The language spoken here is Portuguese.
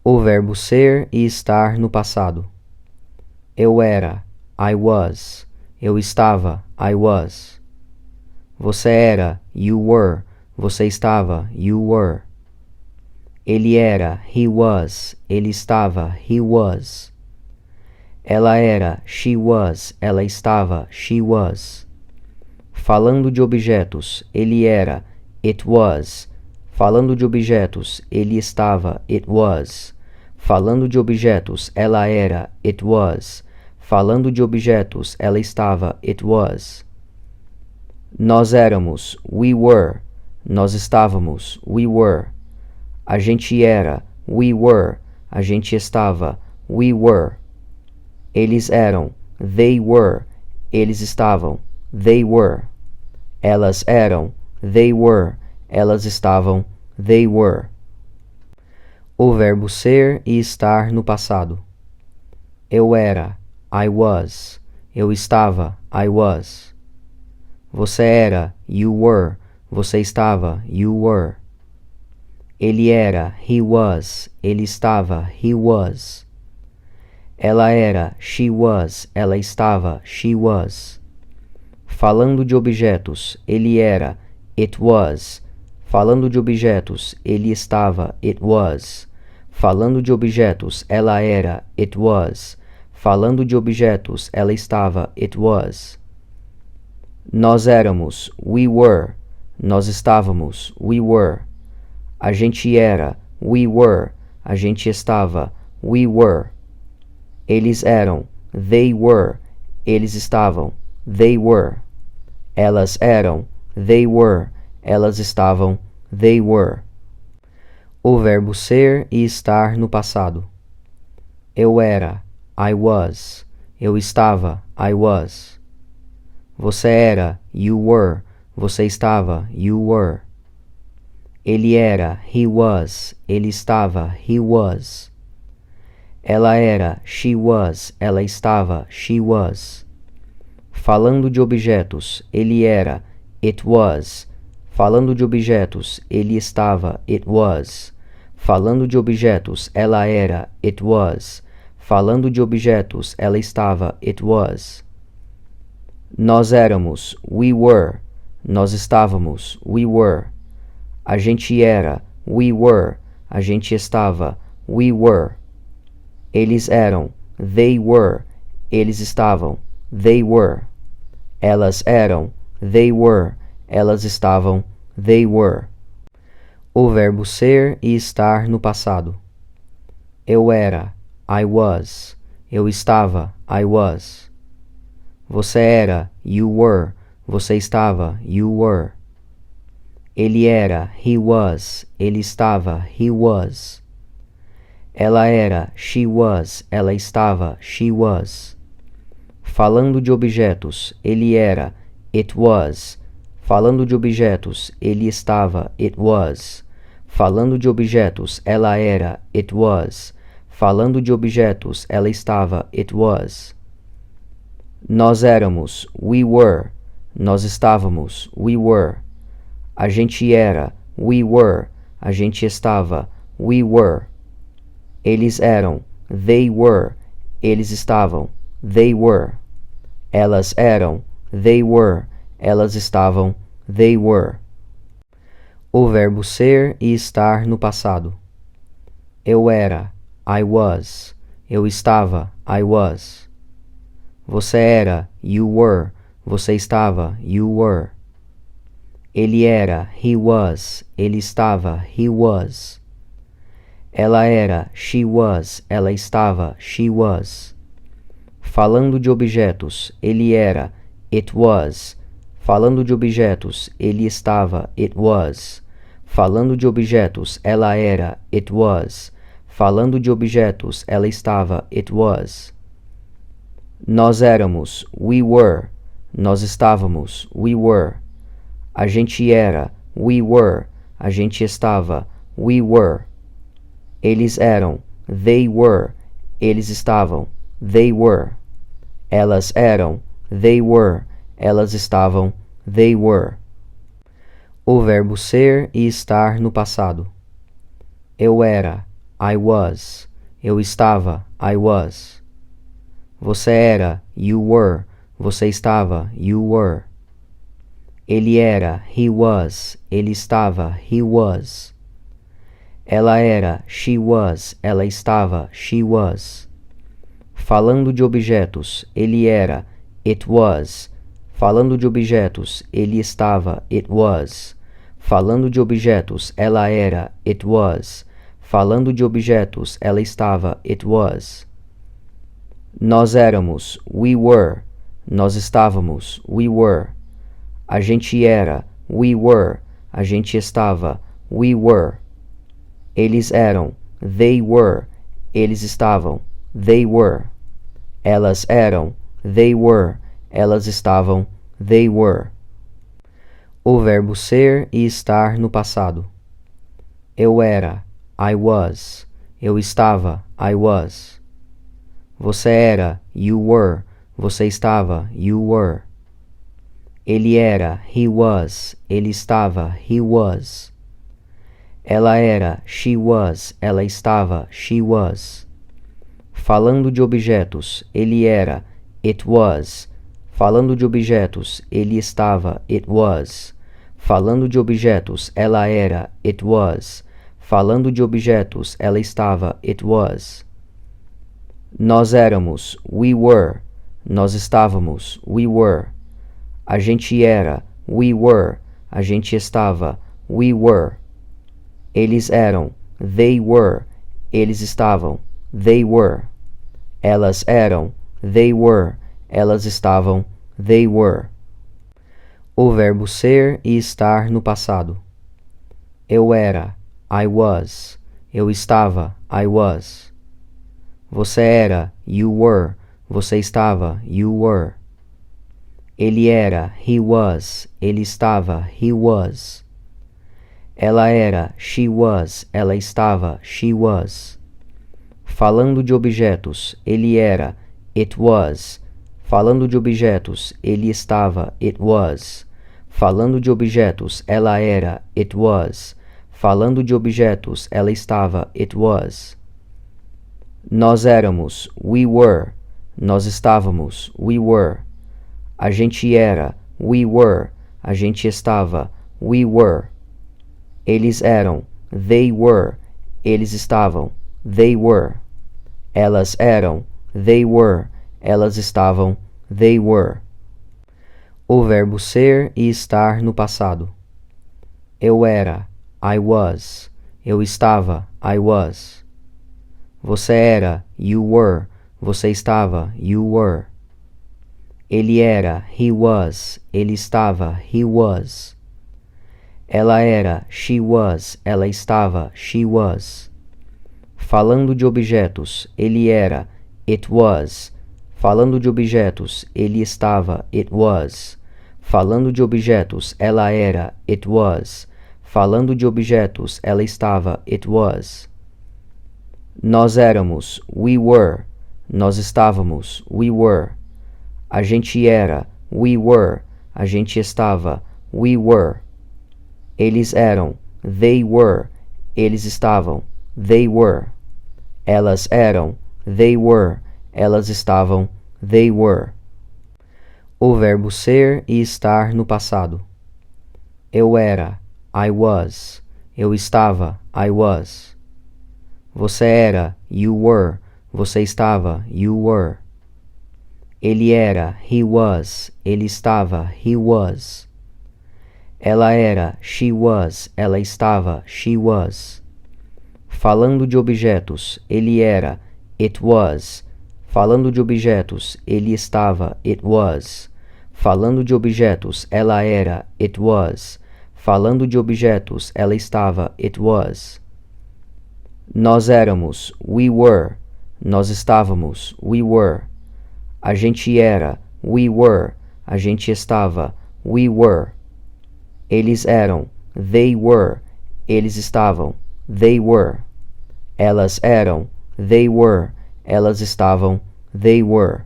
O verbo ser e estar no passado. Eu era, I was. Eu estava, I was. Você era, you were. Você estava, you were. Ele era, he was. Ele estava, he was. Ela era, she was. Ela estava, she was. Falando de objetos, ele era, it was. Falando de objetos, ele estava, it was. Falando de objetos, ela era, it was. Falando de objetos, ela estava, it was. Nós éramos, we were. Nós estávamos, we were. A gente era, we were. A gente estava, we were. Eles eram, they were. Eles estavam, they were. Elas eram, they were. Elas estavam, they were. O verbo ser e estar no passado. Eu era, I was. Eu estava, I was. Você era, you were. Você estava, you were. Ele era, he was. Ele estava, he was. Ela era, she was. Ela estava, she was. Falando de objetos, ele era, it was. Falando de objetos, ele estava, it was. Falando de objetos, ela era, it was. Falando de objetos, ela estava, it was. Nós éramos, we were. Nós estávamos, we were. A gente era, we were. A gente estava, we were. Eles eram, they were. Eles estavam, they were. Elas eram, they were. Elas estavam, they were. O verbo ser e estar no passado. Eu era, I was. Eu estava, I was. Você era, you were. Você estava, you were. Ele era, he was. Ele estava, he was. Ela era, she was. Ela estava, she was. Falando de objetos, ele era, it was. Falando de objetos, ele estava, it was. Falando de objetos, ela era, it was. Falando de objetos, ela estava, it was. Nós éramos, we were. Nós estávamos, we were. A gente era, we were. A gente estava, we were. Eles eram, they were. Eles estavam, they were. Elas eram, they were. Elas estavam, they were. O verbo ser e estar no passado. Eu era, I was. Eu estava, I was. Você era, you were. Você estava, you were. Ele era, he was. Ele estava, he was. Ela era, she was. Ela estava, she was. Falando de objetos, ele era, it was. Falando de objetos, ele estava, it was. Falando de objetos, ela era, it was. Falando de objetos, ela estava, it was. Nós éramos, we were. Nós estávamos, we were. A gente era, we were. A gente estava, we were. Eles eram, they were. Eles estavam, they were. Elas eram, they were. Elas estavam, they were. O verbo ser e estar no passado. Eu era, I was. Eu estava, I was. Você era, you were. Você estava, you were. Ele era, he was. Ele estava, he was. Ela era, she was. Ela estava, she was. Falando de objetos, ele era, it was. Falando de objetos, ele estava, it was. Falando de objetos, ela era, it was. Falando de objetos, ela estava, it was. Nós éramos, we were. Nós estávamos, we were. A gente era, we were. A gente estava, we were. Eles eram, they were. Eles estavam, they were. Elas eram, they were. Elas estavam, they were. O verbo ser e estar no passado. Eu era, I was. Eu estava, I was. Você era, you were. Você estava, you were. Ele era, he was. Ele estava, he was. Ela era, she was. Ela estava, she was. Falando de objetos, ele era, it was. Falando de objetos, ele estava, it was. Falando de objetos, ela era, it was. Falando de objetos, ela estava, it was. Nós éramos, we were. Nós estávamos, we were. A gente era, we were. A gente estava, we were. Eles eram, they were. Eles estavam, they were. Elas eram, they were. Elas estavam, they were. O verbo ser e estar no passado. Eu era, I was. Eu estava, I was. Você era, you were. Você estava, you were. Ele era, he was. Ele estava, he was. Ela era, she was. Ela estava, she was. Falando de objetos, ele era, it was. Falando de objetos, ele estava, it was. Falando de objetos, ela era, it was. Falando de objetos, ela estava, it was. Nós éramos, we were. Nós estávamos, we were. A gente era, we were. A gente estava, we were. Eles eram, they were. Eles estavam, they were. Elas eram, they were. Elas estavam, they were. O verbo ser e estar no passado. Eu era, I was. Eu estava, I was. Você era, you were. Você estava, you were. Ele era, he was. Ele estava, he was. Ela era, she was. Ela estava, she was. Falando de objetos, ele era, it was. Falando de objetos, ele estava, it was. Falando de objetos, ela era, it was. Falando de objetos, ela estava, it was. Nós éramos, we were. Nós estávamos, we were. A gente era, we were. A gente estava, we were. Eles eram, they were. Eles estavam, they were. Elas eram, they were. Elas estavam, they were. O verbo ser e estar no passado. Eu era, I was. Eu estava, I was. Você era, you were. Você estava, you were. Ele era, he was. Ele estava, he was. Ela era, she was. Ela estava, she was. Falando de objetos, ele era, it was. Falando de objetos, ele estava, it was. Falando de objetos, ela era, it was. Falando de objetos, ela estava, it was. Nós éramos, we were. Nós estávamos, we were. A gente era, we were. A gente estava, we were. Eles eram, they were. Eles estavam, they were. Elas eram, they were. Elas estavam, they were. O verbo ser e estar no passado. Eu era, I was. Eu estava, I was. Você era, you were. Você estava, you were. Ele era, he was. Ele estava, he was. Ela era, she was. Ela estava, she was. Falando de objetos, ele era, it was. Falando de objetos, ele estava, it was. Falando de objetos, ela era, it was. Falando de objetos, ela estava, it was. Nós éramos, we were. Nós estávamos, we were. A gente era, we were. A gente estava, we were. Eles eram, they were. Eles estavam, they were. Elas eram, they were. Elas estavam, they were.